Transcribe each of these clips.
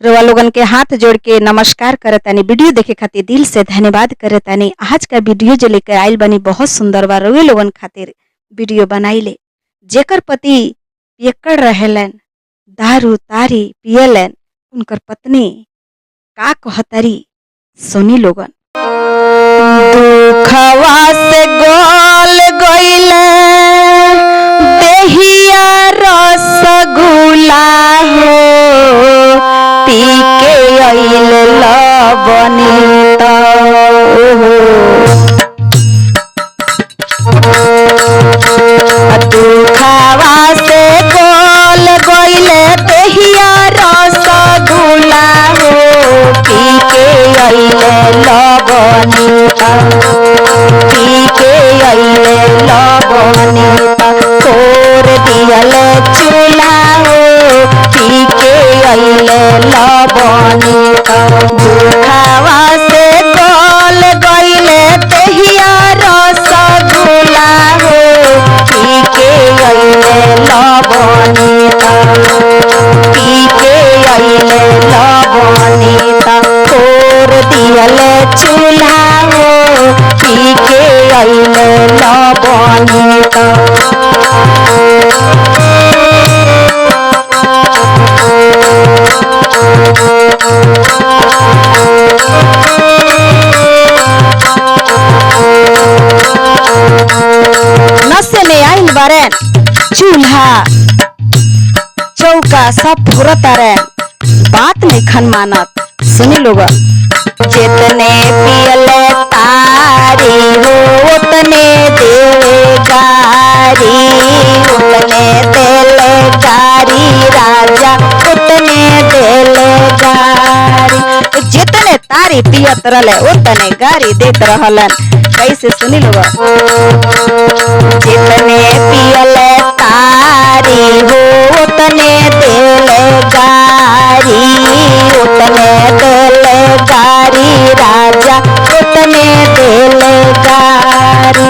रउआ लोगन के हाथ जोड़ के नमस्कार करतानी। वीडियो देखे खातिर दिल से धन्यवाद करतानी। आज का वीडियो जो लेकर आइल बनी बहुत सुंदर बा। रउआ लोगन खातिर वीडियो बनाइले जेकर पति पियक्कड़ रहेलन, दारू तारी पियलन, उनकर पत्नी का कहतरी सुनी लोगन। दुखवा से गोल गइले देहिया रसगुल्ला हो, पी के अइल लवनीत दुखवा से गोल गइले देहिया रसगुल्ला हो, पी के अइल लवनीत, पी के अइल लवनीत, तोर दियल चूल्हा हो, पी के अइल लवनीत। दुखवा से गोल गइले देहिया रसगुल्ला हो, पी के अइल लवनीत, पी के अइल लवनीत, तोर दियल चूल्हा हो, पी के अइल लवनीत। नशे में आइल बारन, चूल्हा चौका सब फुरतारन, बात नहीं खन मानत। सुनी लोग, जितने पियले तारी हो उतने देवे गारी, उतने देले गारी राजा, उतने देले गारी। जितने तारी पियत रहले उतने गारी देत रहलन। कैसे सुनी लोग, जितने पियले तारी हो उतने देले गारी, उतने देले गारी राजा, उतने देले गारी।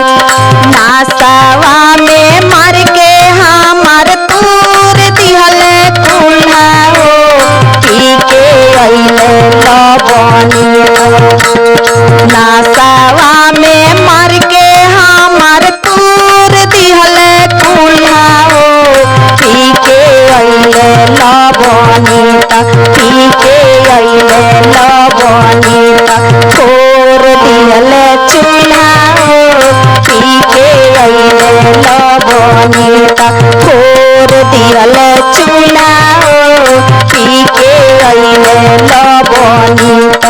नासावा में मर के हमार तूर दिहले कुल्हा हो, पी के अइले लवनीत। नासावा में मर के हमार तूर दिहले कुल्हा हो, पी के अइले लवनीत, पी के अइले लवनीत, तोर दिहले चूल्हा हो, पी के अइले लवनीत, तोर दिहले चूल्हा हो, पी के अइले लवनीत।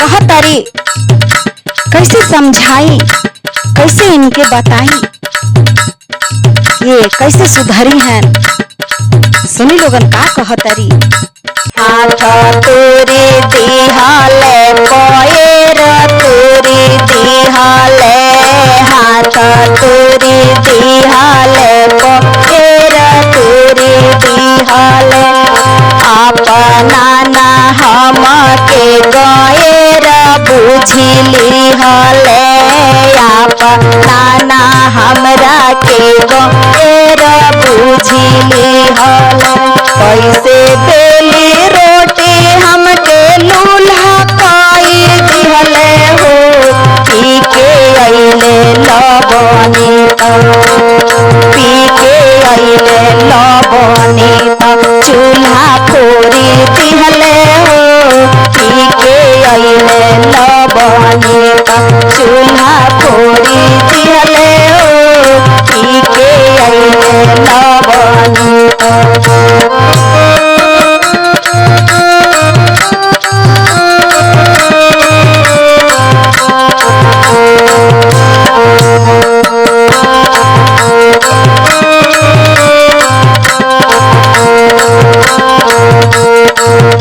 कहतरी कैसे समझाई, कैसे इनके बताई ये कैसे सुधरी हैं। सुनी लोगन का कहतरी। हाथ तोरी दिहाले पैर तोरी दिहाले, हाथ तोरी दिहाले पैर तोरी दिहाले, अपना ना हम के गएर बुझली हले, अपना ना हमरा के गएर बुझली हले। कैसे बेली रोटी हमके लूल्हा काई दिहले हो, पी के अइले लवनीत, पी के अइले लवनीत, चूल्हा फोरी दिहले हो, पी के अइले लवनीत, चूल्हा फोरी दिहले हो, पी के अइले लवनीत।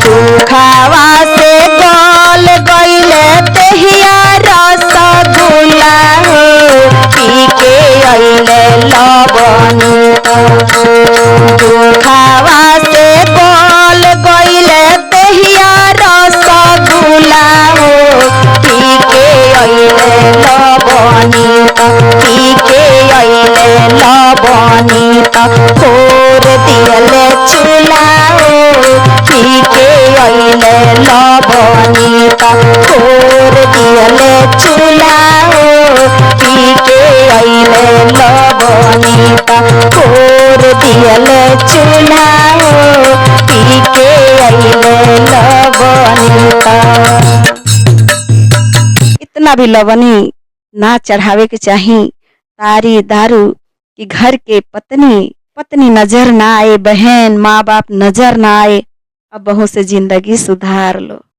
दुखवा से गोल गइले देहिया रसगुल्ला कतना भी लवनी ना चढ़ावे के चाही। तारी दारू कि घर के पत्नी नजर ना आए, बहन माँ बाप नजर ना आए। अब बहू से जिंदगी सुधार लो।